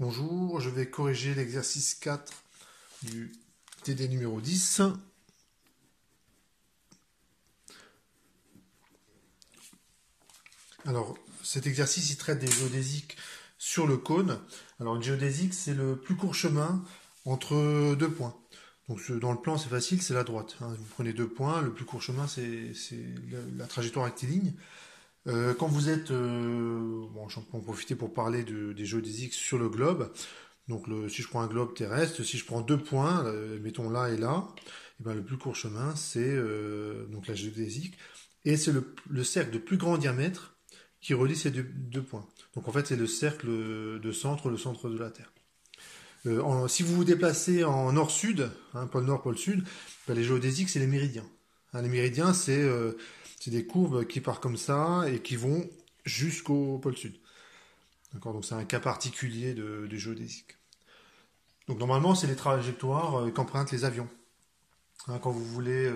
Bonjour, je vais corriger l'exercice 4 du TD numéro 10. Alors, cet exercice, il traite des géodésiques sur le cône. Alors, une géodésique, c'est le plus court chemin entre deux points. Donc, dans le plan, c'est facile, c'est la droite. Vous prenez deux points, le plus court chemin, c'est la trajectoire rectiligne. Quand vous êtes... bon, j'en peux en profiter pour parler des géodésiques sur le globe. Donc, si je prends un globe terrestre, si je prends deux points, mettons là et là, et ben, le plus court chemin, c'est donc la géodésique. Et c'est le cercle de plus grand diamètre qui relie ces deux points. Donc, en fait, c'est le cercle de centre, le centre de la Terre. Si vous vous déplacez en nord-sud, pôle nord, pôle sud, ben, les géodésiques, c'est les méridiens. Les méridiens, c'est des courbes qui partent comme ça et qui vont jusqu'au pôle sud. D'accord, donc c'est un cas particulier de géodésique. Donc normalement, c'est les trajectoires qu'empruntent les avions. Quand vous voulez,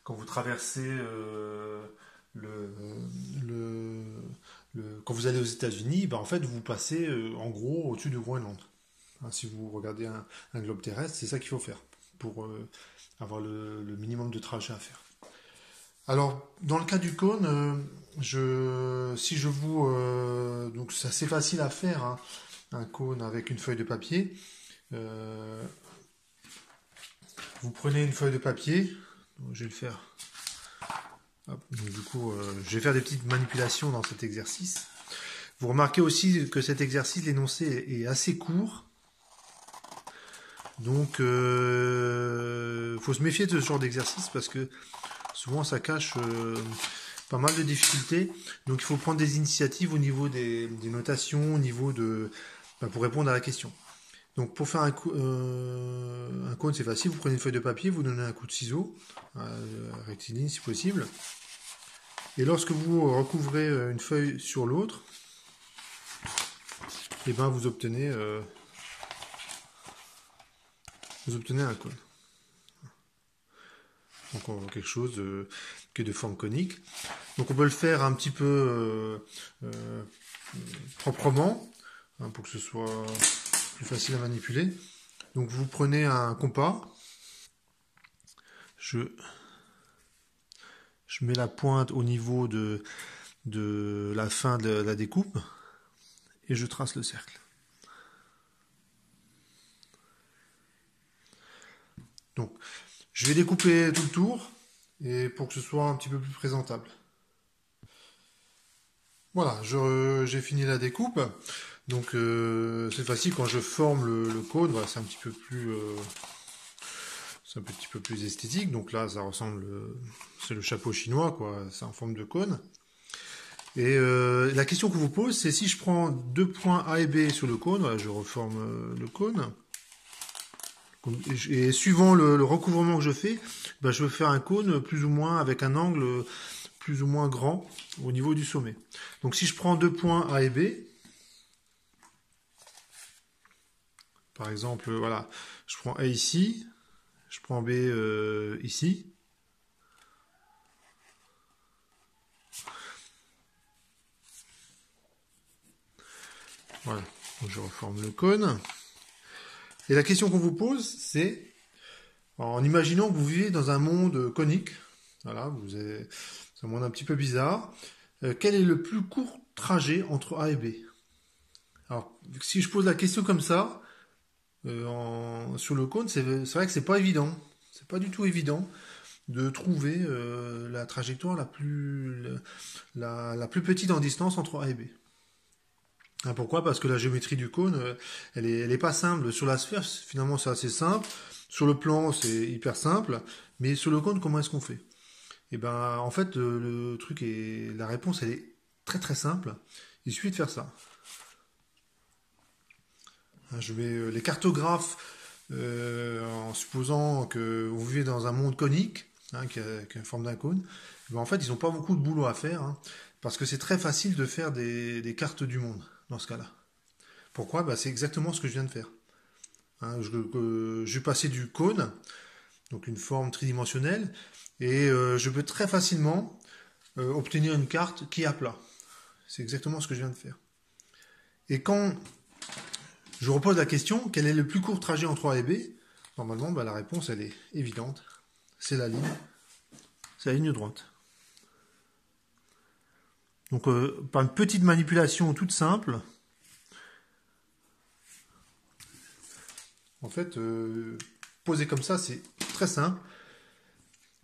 quand vous traversez quand vous allez aux États-Unis, ben, en fait, vous passez en gros au-dessus de Groenland. Si vous regardez un globe terrestre, c'est ça qu'il faut faire pour avoir le minimum de trajet à faire. Alors, dans le cas du cône, donc c'est assez facile à faire, un cône avec une feuille de papier. Vous prenez une feuille de papier, donc je vais le faire. Hop, donc du coup, je vais faire des petites manipulations dans cet exercice. Vous remarquez aussi que cet exercice, l'énoncé est assez court. Donc, faut se méfier de ce genre d'exercice parce que souvent ça cache pas mal de difficultés. Donc il faut prendre des initiatives au niveau des notations, au niveau pour répondre à la question. Donc pour faire un cône, c'est facile. Vous prenez une feuille de papier, vous donnez un coup de ciseau, rectiligne si possible. Et lorsque vous recouvrez une feuille sur l'autre, et ben vous obtenez un cône. Donc quelque chose qui est de forme conique. Donc on peut le faire un petit peu proprement, pour que ce soit plus facile à manipuler. Donc vous prenez un compas, je mets la pointe au niveau de la fin de la découpe et je trace le cercle. Donc je vais découper tout le tour et pour que ce soit un petit peu plus présentable. Voilà, j'ai fini la découpe. Donc c'est facile quand je forme le cône, voilà, c'est un petit peu plus esthétique. Donc là, ça ressemble, c'est le chapeau chinois, quoi. C'est en forme de cône. Et la question qu'on vous pose, c'est si je prends deux points A et B sur le cône, voilà, je reforme le cône. Et suivant le recouvrement que je fais, ben, je vais faire un cône plus ou moins avec un angle plus ou moins grand au niveau du sommet. Donc si je prends deux points A et B, par exemple, voilà, je prends A ici, je prends B ici. Voilà, donc je reforme le cône. Et la question qu'on vous pose, c'est, en imaginant que vous vivez dans un monde conique, voilà, c'est un monde un petit peu bizarre, quel est le plus court trajet entre A et B? Alors, si je pose la question comme ça, sur le cône, c'est vrai que c'est pas évident. C'est pas du tout évident de trouver la trajectoire la plus petite en distance entre A et B. Pourquoi? Parce que la géométrie du cône, elle est pas simple. Sur la sphère, finalement, c'est assez simple. Sur le plan, c'est hyper simple. Mais sur le cône, comment est-ce qu'on fait? Et ben, en fait, le truc est, la réponse, elle est très très simple. Il suffit de faire ça. Je mets les cartographes, en supposant que vous vivez dans un monde conique, qui a une forme d'un cône, ben en fait, ils n'ont pas beaucoup de boulot à faire, parce que c'est très facile de faire des cartes du monde dans ce cas-là. Pourquoi? Ben, c'est exactement ce que je viens de faire. Je vais passer du cône, donc une forme tridimensionnelle, et je peux très facilement obtenir une carte qui est à plat. C'est exactement ce que je viens de faire. Et quand Je vous repose la question, quel est le plus court trajet entre A et B? Normalement, la réponse, elle est évidente. C'est la ligne droite. Donc, par une petite manipulation toute simple, en fait, poser comme ça, c'est très simple.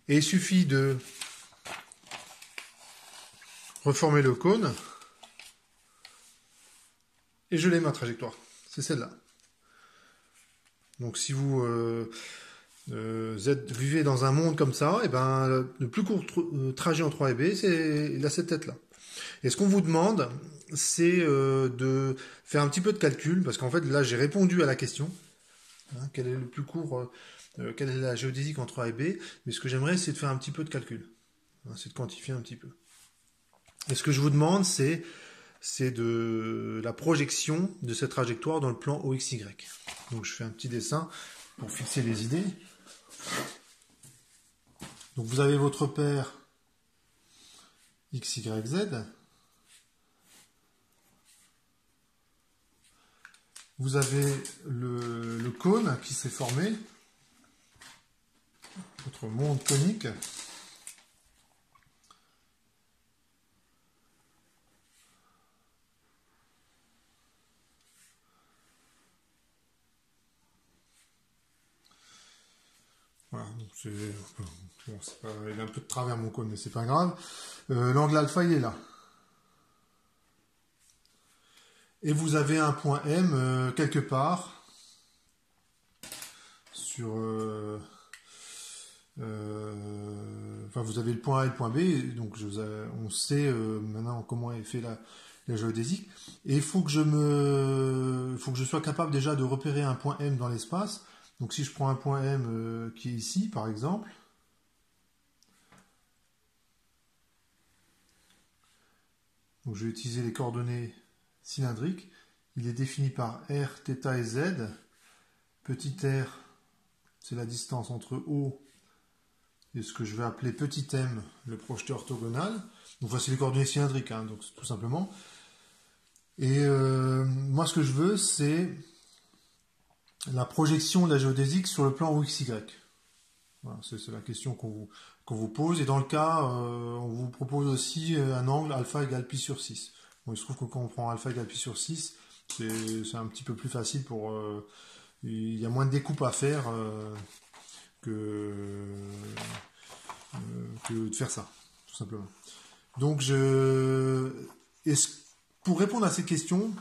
Et il suffit de reformer le cône et je l'ai ma trajectoire. C'est celle-là. Donc si vous vivez dans un monde comme ça, et ben, le plus court trajet entre A et B, il a cette tête-là. Et ce qu'on vous demande, c'est de faire un petit peu de calcul, parce qu'en fait là j'ai répondu à la question, hein, quel est le plus court, quelle est la géodésique entre A et B, mais ce que j'aimerais c'est de faire un petit peu de calcul, hein, c'est de quantifier un petit peu. Et ce que je vous demande, c'est de la projection de cette trajectoire dans le plan OXY. Donc je fais un petit dessin pour fixer les idées. Donc vous avez votre repère X, Y, Z. Vous avez le cône qui s'est formé, votre monde conique. Voilà, donc il est un peu de travers mon cône, mais c'est pas grave. L'angle alpha, il est là. Et vous avez un point M quelque part sur... enfin, vous avez le point A et le point B, donc on sait maintenant comment est fait la géodésique. Et il faut que je sois capable déjà de repérer un point M dans l'espace. Donc si je prends un point M qui est ici, par exemple, donc je vais utiliser les coordonnées cylindriques. Il est défini par R, θ et Z. Petit r, c'est la distance entre O et ce que je vais appeler petit m, le projeté orthogonal. Donc voici les coordonnées cylindriques, hein, donc tout simplement. Et moi ce que je veux, c'est la projection de la géodésique sur le plan OXY. Voilà, c'est la question qu'on vous pose. Et dans le cas, on vous propose aussi un angle alpha égale pi sur 6. Bon, il se trouve que quand on prend alpha égale pi sur 6, c'est un petit peu plus facile pour... il y a moins de découpes à faire que de faire ça, tout simplement. Donc, pour répondre à ces questions,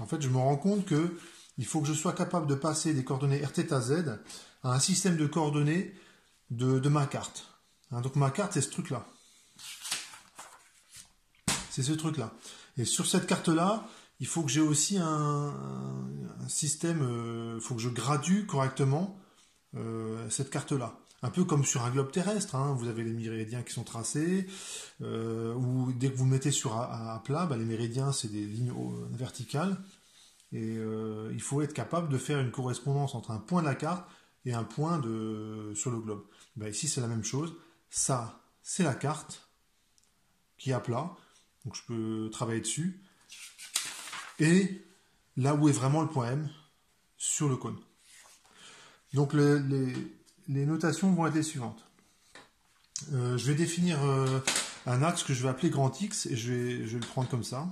en fait, je me rends compte que il faut que je sois capable de passer des coordonnées R, θ, Z à un système de coordonnées de ma carte. Hein, donc ma carte, c'est ce truc-là. C'est ce truc-là. Et sur cette carte-là, il faut que j'ai aussi un système, il faut que je gradue correctement cette carte-là. Un peu comme sur un globe terrestre, hein, vous avez les méridiens qui sont tracés, ou dès que vous le mettez sur à plat, les méridiens, c'est des lignes verticales. Et il faut être capable de faire une correspondance entre un point de la carte et un point sur le globe. Ici, c'est la même chose. Ça, c'est la carte qui est à plat. Donc, je peux travailler dessus. Et là où est vraiment le point M, sur le cône. Donc, les notations vont être les suivantes. Je vais définir un axe que je vais appeler grand X et je vais le prendre comme ça.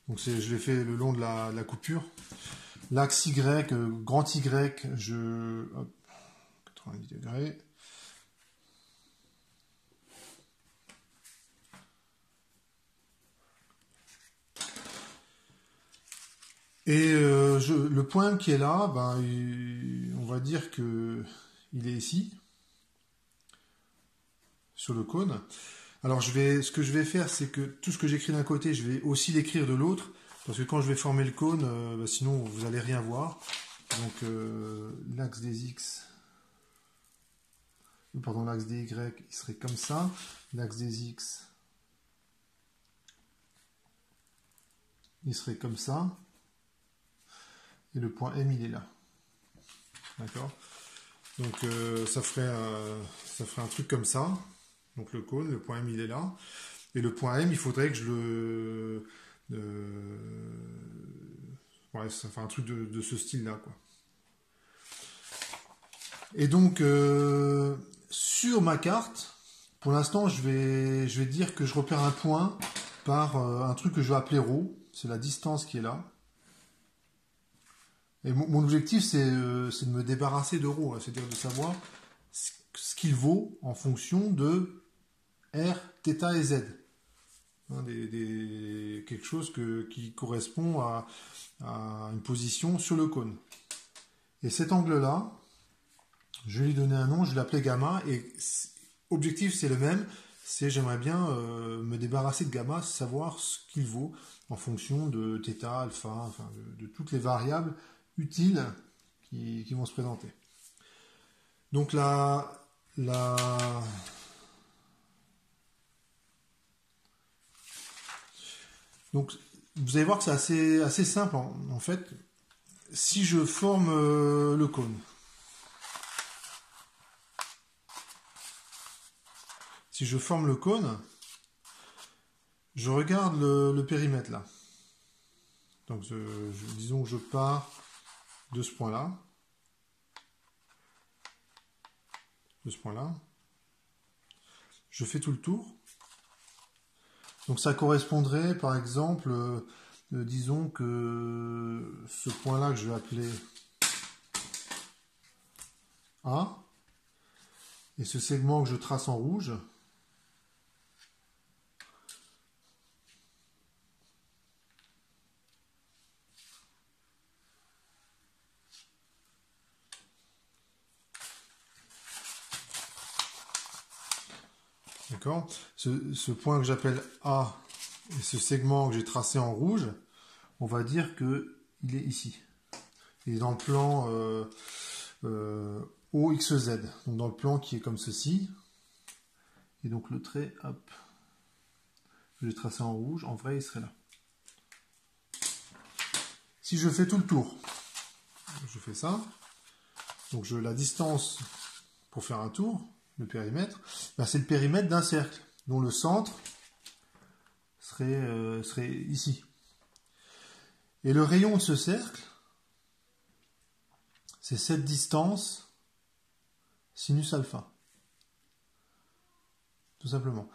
Donc je l'ai fait le long de la coupure. L'axe Y, grand Y, hop, 90 degrés. Et le point qui est là, on va dire que il est ici, sur le cône. Alors ce que je vais faire, c'est que tout ce que j'écris d'un côté, je vais aussi l'écrire de l'autre, parce que quand je vais former le cône, sinon vous n'allez rien voir. Donc l'axe des X, pardon, l'axe des Y, il serait comme ça. L'axe des X, il serait comme ça. Et le point M, il est là. D'accord ? Donc ça ferait un truc comme ça. Donc le cône, le point M il est là. Et le point M, il faudrait que je le... ouais, ça fait un truc de ce style-là, quoi. Et donc, sur ma carte, pour l'instant, je vais dire que je repère un point par un truc que je vais appeler ρ. C'est la distance qui est là. Et mon objectif, c'est de me débarrasser de ρ, hein, c'est-à-dire de savoir ce qu'il vaut en fonction de R, θ et Z. Hein, quelque chose qui correspond à une position sur le cône. Et cet angle-là, je vais lui donner un nom, je vais l'appeler gamma, et objectif c'est le même, c'est j'aimerais bien me débarrasser de gamma, savoir ce qu'il vaut en fonction de θ, alpha, enfin de toutes les variables utiles qui vont se présenter. Donc donc vous allez voir que c'est assez simple en fait. Si je forme le cône, je regarde le périmètre là. Donc disons que je pars de ce point-là. Je fais tout le tour. Donc ça correspondrait par exemple, disons que ce point-là que je vais appeler A, et ce segment que je trace en rouge, d'accord, ce point que j'appelle A et ce segment que j'ai tracé en rouge, on va dire qu'il est ici. Il est dans le plan OXZ, donc dans le plan qui est comme ceci. Et donc le trait, hop, que j'ai tracé en rouge, en vrai il serait là. Si je fais tout le tour, je fais ça, donc la distance pour faire un tour, le périmètre, ben c'est le périmètre d'un cercle, dont le centre serait ici. Et le rayon de ce cercle, c'est cette distance sinus alpha. Tout simplement.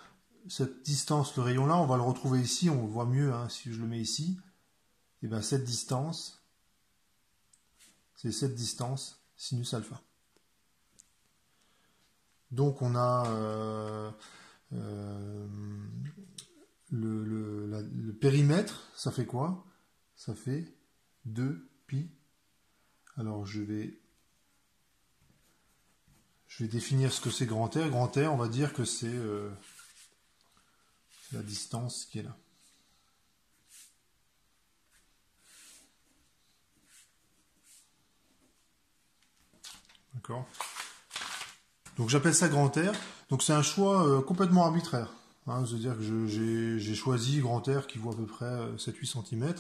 Cette distance, le rayon là, on va le retrouver ici, on le voit mieux hein, si je le mets ici. Et bien cette distance, c'est cette distance sinus alpha. Donc on a le périmètre, ça fait quoi? Ça fait 2π. Alors je vais définir ce que c'est grand R. Grand R, on va dire que c'est la distance qui est là. D'accord. Donc j'appelle ça grand R. Donc c'est un choix complètement arbitraire. Hein, c'est-à-dire que j'ai choisi grand R qui vaut à peu près 7-8 cm.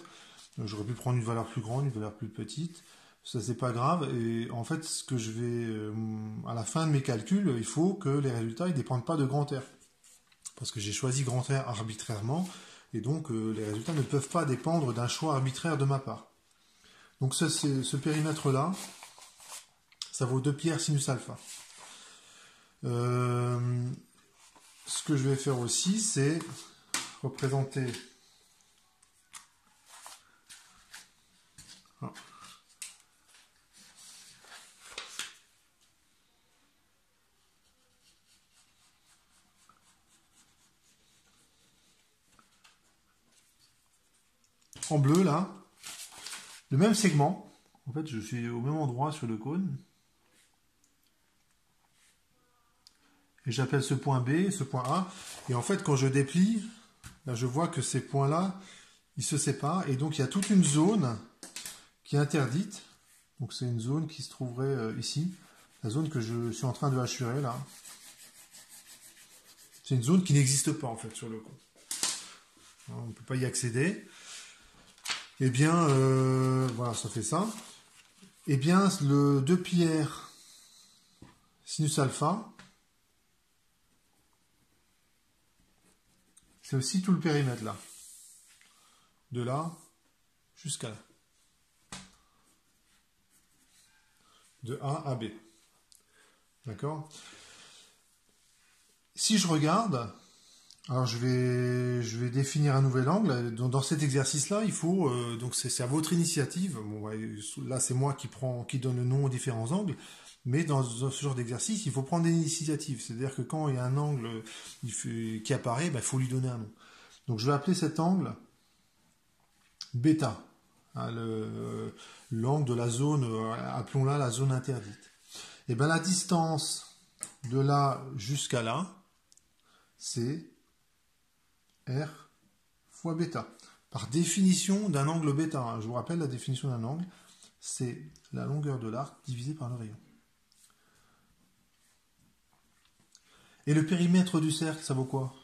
J'aurais pu prendre une valeur plus grande, une valeur plus petite. Ça c'est pas grave. Et en fait, ce que je vais à la fin de mes calculs, il faut que les résultats ne dépendent pas de grand R. Parce que j'ai choisi grand R arbitrairement. Et donc les résultats ne peuvent pas dépendre d'un choix arbitraire de ma part. Donc ce périmètre-là, ça vaut 2πr sinus alpha. Ce que je vais faire aussi, c'est représenter en bleu là le même segment. En fait, je suis au même endroit sur le cône. Et j'appelle ce point B, ce point A. Et en fait, quand je déplie, là, je vois que ces points-là, ils se séparent. Et donc, il y a toute une zone qui est interdite. Donc, c'est une zone qui se trouverait ici. La zone que je suis en train de hachurer, là. C'est une zone qui n'existe pas, en fait, sur le cône. On ne peut pas y accéder. Eh bien, voilà, ça fait ça. Eh bien, le 2πr Sinus alpha, c'est aussi tout le périmètre là. De là jusqu'à là. De A à B. D'accord? Si je regarde, alors je vais définir un nouvel angle. Dans cet exercice-là, il faut, donc c'est à votre initiative. Bon, ouais, là, c'est moi qui donne le nom aux différents angles. Mais dans ce genre d'exercice, il faut prendre des initiatives. C'est-à-dire que quand il y a un angle qui apparaît, il faut lui donner un nom. Donc je vais appeler cet angle bêta. Hein, l'angle de la zone, appelons-la la zone interdite. Et bien la distance de là jusqu'à là, c'est R fois bêta. Par définition d'un angle bêta, hein, je vous rappelle la définition d'un angle, c'est la longueur de l'arc divisée par le rayon. Et le périmètre du cercle, ça vaut quoi?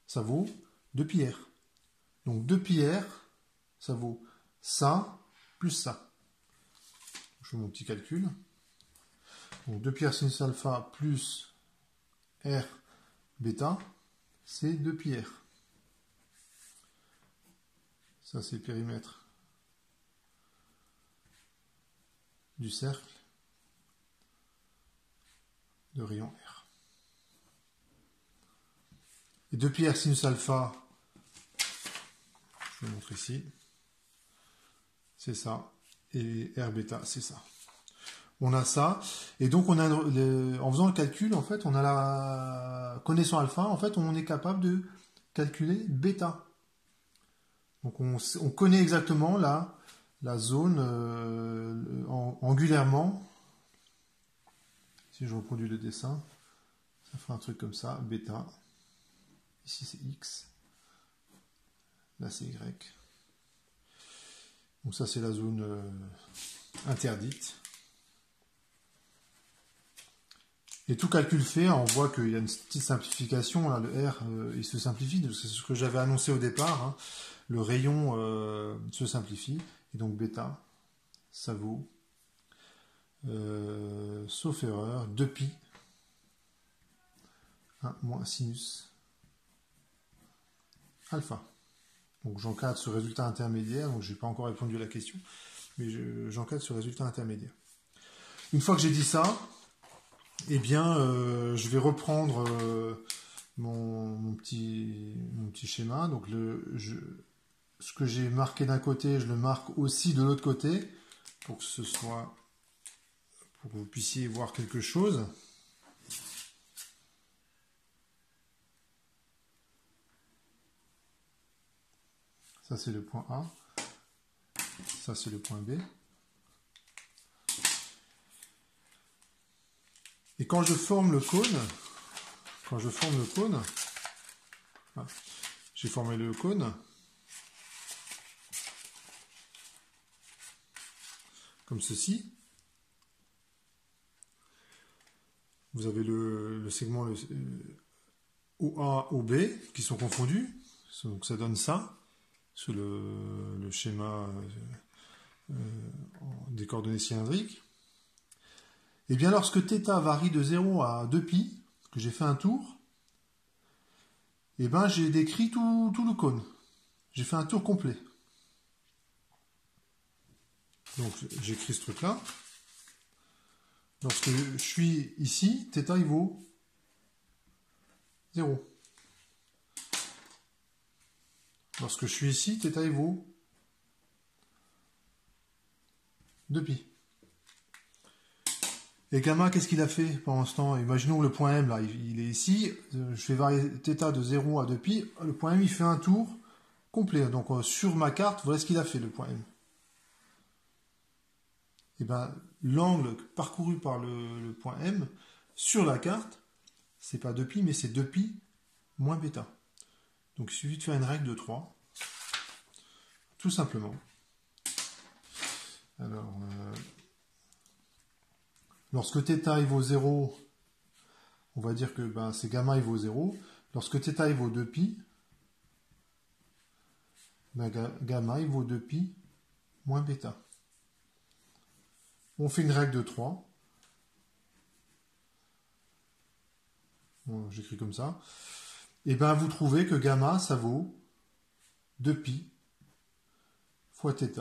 Ça vaut 2πr. Donc 2πr, ça vaut ça plus ça. Je fais mon petit calcul. Donc 2πr sinus alpha plus r bêta, c'est 2πr. Ça, c'est le périmètre du cercle de rayon R. Et 2πr sinus alpha, je vais vous montrer ici, c'est ça. Et R bêta, c'est ça. On a ça. Et donc, en faisant le calcul, en fait, on a connaissant alpha, en fait, on est capable de calculer bêta. Donc, on connaît exactement la zone angulairement. Si je reproduis le dessin, ça fera un truc comme ça, bêta. Ici, c'est X. Là, c'est Y. Donc ça, c'est la zone interdite. Et tout calcul fait, on voit qu'il y a une petite simplification. Là, le R, il se simplifie. C'est ce que j'avais annoncé au départ. Hein. Le rayon se simplifie. Et donc, bêta, ça vaut, sauf erreur, 2π, 1 moins sinus alpha. Donc j'encadre ce résultat intermédiaire, donc je n'ai pas encore répondu à la question, mais j'encadre ce résultat intermédiaire. Une fois que j'ai dit ça, eh bien, je vais reprendre mon petit schéma. Donc ce que j'ai marqué d'un côté, je le marque aussi de l'autre côté, pour que vous puissiez voir quelque chose. Ça, c'est le point A. Ça, c'est le point B. Et quand je forme le cône, j'ai formé le cône, comme ceci. Vous avez le segment OA, OB qui sont confondus. Donc ça donne ça. Sur le schéma des coordonnées cylindriques. Et bien lorsque θ varie de 0 à 2π, que j'ai fait un tour, et ben j'ai décrit tout le cône. J'ai fait un tour complet. Donc j'écris ce truc-là. Lorsque je suis ici, θ il vaut 0. Lorsque je suis ici, θ il vaut 2π. Et gamma, qu'est-ce qu'il a fait pendant ce temps? Imaginons que le point M, là, il est ici. Je fais varier θ de 0 à 2π. Le point M, il fait un tour complet. Donc, sur ma carte, voilà ce qu'il a fait, le point M. Et bien, l'angle parcouru par le point M, sur la carte, c'est pas 2π, mais c'est 2π moins bêta. Donc, il suffit de faire une règle de 3. Tout simplement. Alors, lorsque θ il vaut 0, on va dire que c'est gamma il vaut 0. Lorsque θ il vaut 2π, gamma il vaut 2π moins bêta. On fait une règle de 3. Bon, j'écris comme ça. Et bien vous trouvez que gamma, ça vaut 2pi fois θ.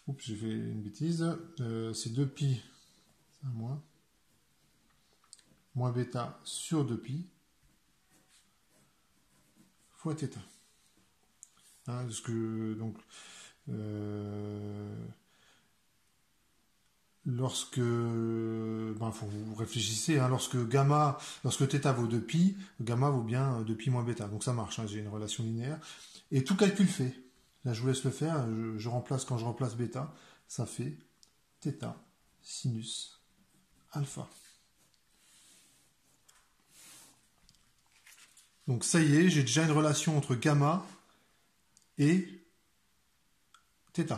Oups, j'ai fait une bêtise. C'est 2pi, c'est à moi, moins bêta sur 2pi fois θ. Hein, parce que, donc, lorsque, faut vous réfléchissez, hein, lorsque θ vaut 2pi, gamma vaut bien 2pi moins bêta. Donc ça marche, hein, j'ai une relation linéaire. Et tout calcul fait. Là, je vous laisse le faire. Quand je remplace bêta, ça fait θ sinus alpha. Donc ça y est, j'ai déjà une relation entre gamma et θ.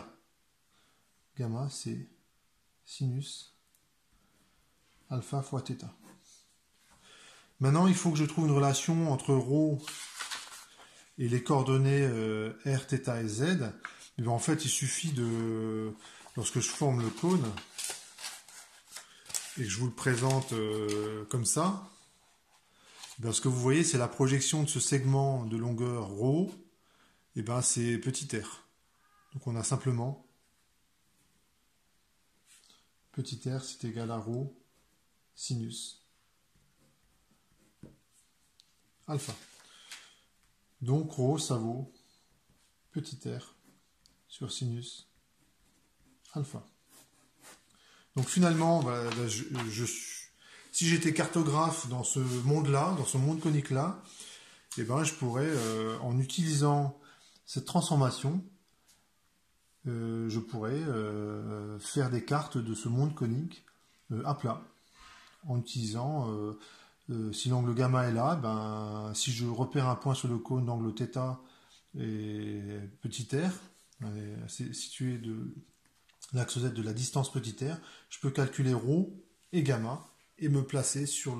Gamma, c'est sinus alpha fois θ. Maintenant, il faut que je trouve une relation entre ρ et les coordonnées r, θ et z. Et bien, en fait, il suffit de... Lorsque je forme le cône, et que je vous le présente comme ça, bien, ce que vous voyez, c'est la projection de ce segment de longueur ρ, et bien c'est petit r. Donc on a simplement petit r, c'est égal à ρ sinus alpha. Donc ρ, ça vaut petit r sur sinus alpha. Donc finalement, si j'étais cartographe dans ce monde-là, dans ce monde conique-là, eh ben, je pourrais, en utilisant cette transformation, je pourrais faire des cartes de ce monde conique à plat, en utilisant, si l'angle gamma est là, ben, si je repère un point sur le cône d'angle θ et petit r, situé de l'axe Z de la distance petit r, je peux calculer ρ et gamma et me placer sur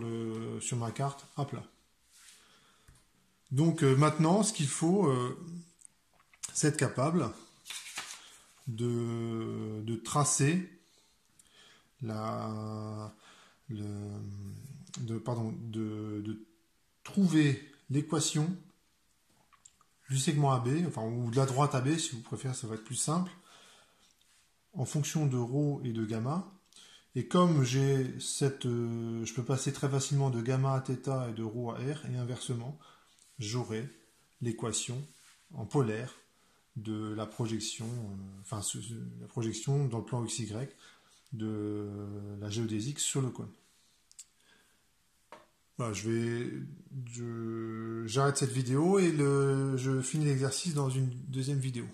ma carte à plat. Donc maintenant, ce qu'il faut, c'est être capable de tracer de trouver l'équation du segment AB, ou de la droite AB, si vous préférez, ça va être plus simple, en fonction de ρ et de gamma. Et comme je peux passer très facilement de gamma à θ et de ρ à r, et inversement, j'aurai l'équation en polaire de la projection, la projection dans le plan XY de la géodésique sur le cône. Voilà, j'arrête cette vidéo et je finis l'exercice dans une deuxième vidéo.